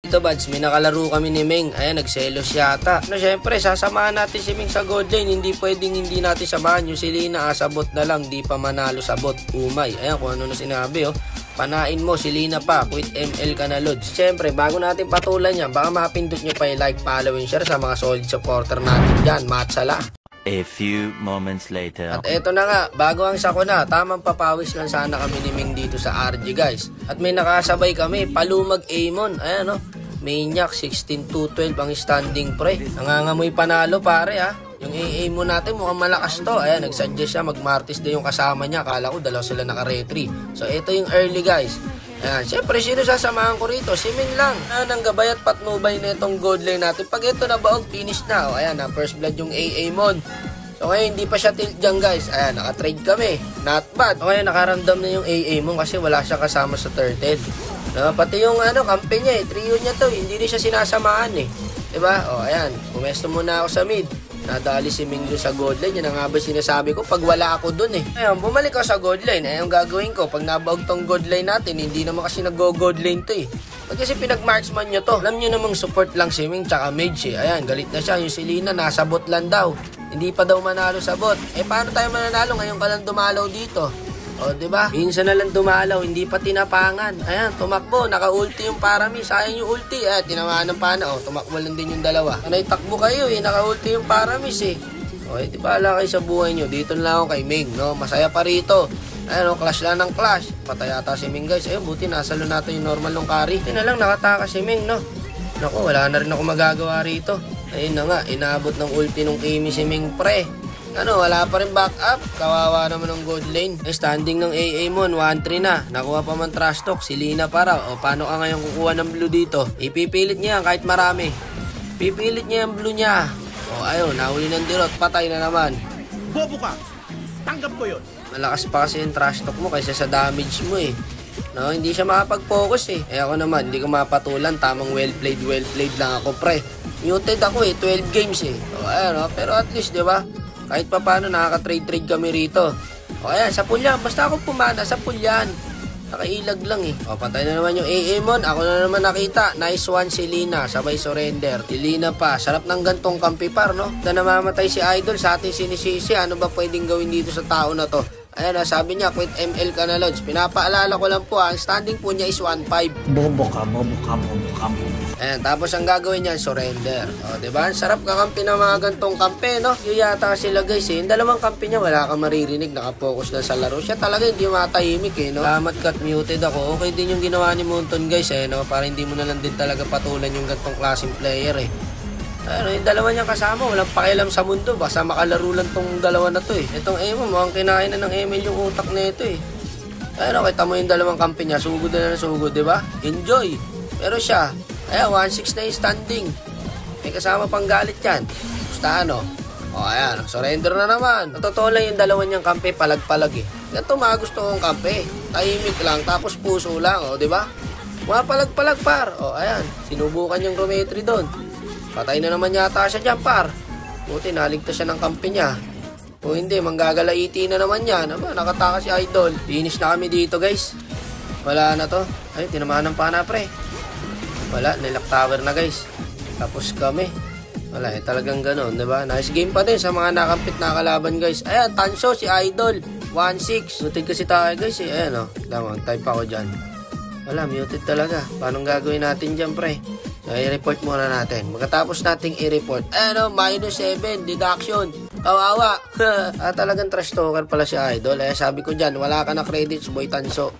Ito buds, may nakalaro kami ni Meng. Ayan, nagselos yata. Syempre, sasamahan natin si Meng sa gold lane. Hindi pwedeng hindi natin samahan. Yung si Lina, sabot na lang. Di pa manalo sabot. Umay. Ayan, kung ano na sinabi, Panain mo, si Lina pa. Quit ML ka na, Lods. Syempre, bago natin patulan yan, baka mapindot nyo pa yung like, follow, and share sa mga solid supporter natin dyan. Matsala. A few moments later. At eto na nga, bago ang sakuna, tamang papawis lang sana kami ni Meng dito sa RG guys. At may nakasabay kami, Palumag Amon. Ayan Maniac 16-2-12 ang standing pre. Nangangamoy panalo pare Yung AA mo natin mukhang malakas to. Ayan, nagsuggest siya mag-Martis din yung kasama niya. Akala ko dalawa sila naka-retry. So ito yung early guys. Ayan, syempre sino sasamahan ko rito? Si Meng lang. Ayan, ang gabay at patnubay na itong gold lane natin. Pag ito nabaog, finish na. Ayan, first blood yung AA mon. So ngayon, hindi pa siya tilt dyan guys. Ayan, naka-trade kami. Not bad. So ngayon, nakaramdam na yung AA mon kasi wala siya kasama sa turtle. Pati yung kampe niya trio niya to. Hindi rin siya sinasamahan Diba? Ayan, pumesto muna ako sa mid. Nadali si Meng doon sa gold lane. Yan ang nga ba sinasabi ko pag wala ako doon Ayun, bumalik ako sa gold lane. Ayun, gagawin ko. Pag nabaog tong gold lane natin, hindi naman kasi nag-go-gold lane to Pag kasi pinag-marksman nyo to, alam nyo namang support lang si Meng tsaka mage Ayan, galit na siya. Yung si Lina, nasa bot lang daw. Hindi pa daw manalo sa bot. Paano tayo mananalo? Ngayon ka lang dumalaw dito. Diba? Minsan na lang dumalaw, hindi pa tinapangan. Ayan, tumakbo, naka-ulti yung Parami. Sayang yung ulti. Tinamaan ng pana. Tumakbo lang din yung dalawa. Anay takbo kayo naka-ulti yung Paramis di ba ala kayo sa buhay nyo? Dito na lang ako kay Meng, Masaya pa rito. Ayan, clash lang ng clash. Patay ata si Meng guys. Ayun, buti nasalo natin yung normal ng carry. Ito na lang, nakataka si Meng, Naku, wala na rin ako magagawa rito. Ayun na nga, inabot ng ulti ng Kimi si Meng pre. Wala pa rin backup. Kawawa naman ng gold lane. Standing ng AA mon, 1-3 na. Nakuha pa man trash talk, si Lina para. Paano ka ngayon kukuha ng blue dito? Ipipilit niya yan kahit marami. Pipilit niya yung blue niya. Ayun, nahuli ng dirot. Patay na naman. Bobo ka! Tanggap ko yun! Malakas pa kasi yung trash talk mo kaysa sa damage mo hindi siya makapag-focus ako naman, hindi ko mapatulan. Tamang well played lang ako pre. Muted ako 12 games pero at least diba? Kahit pa paano nakaka-trade kami rito. Ayan, sa pulyan. Basta ako pumana, sa pulyan. Nakailag lang patay na naman yung AA mon. Ako na naman nakita. Nice one si Lina. Sabay surrender. Si Lina pa. Sarap ng gantong kampi par, Na namamatay si Idol. Sa atin sinisisi. Ano ba pwedeng gawin dito sa tao na to? Ayan sabi niya, quit ML ka na, Lods. Pinapaalala ko lang po ang standing po niya is 1-5. Bobo ka. Ayan, tapos ang gagawin niya, surrender. Diba? Sarap kakampi ng mga gantong kampe, Yung yata sila guys, Yung dalawang kampi niya, wala kang maririnig. Nakapokus lang sa laro. Siya talaga hindi matahimik, Salamat kat muted ako. Okay din yung ginawa ni Monton guys, Para hindi mo na lang din talaga patulan yung gantong klaseng player, yung dalawa niyang kasama, walang pakialam sa mundo. Basta makalaro lang tong dalawa na to, Itong Emo, mukhang kinain na ng ML yung utak na ito, kita mo yung dalawang kampi niya. Sugod na sugod, diba? Enjoy. Pero siya, 1-6 na yung standing. May kasama pang galit yan. Gusta ayan, surrender na naman. Totoo lang yung dalawa niyang kampi, palag-palag Ganito mga gusto kong kampi. Tahimik lang, tapos puso lang, diba? Mga palag-palag par. Ayan, sinubukan yung Rometri doon. Patay na naman yata siya dyan par. Buti naligtas siya ng kampi niya. Kung hindi, manggagalaiti na naman yan. Nakataka si Idol. Finish na kami dito guys. Wala na to. Ay, tinamaan ng pana pre. Wala, nilak tower na guys. Tapos kami. Wala, talagang ganon, diba? Nice game pa din sa mga nakampit na kalaban guys. Ayan, Tanso si Idol. 1-6. Muted kasi tayo guys Ayan Lamang, type ako dyan. Wala, muted talaga. Paano gagawin natin dyan pre? So, i-report muna natin. Magkatapos nating i-report. -7 deduction. Kawawa. Talagang trash talker pala si Idol. Sabi ko dyan, wala ka na credits, boy Tanso.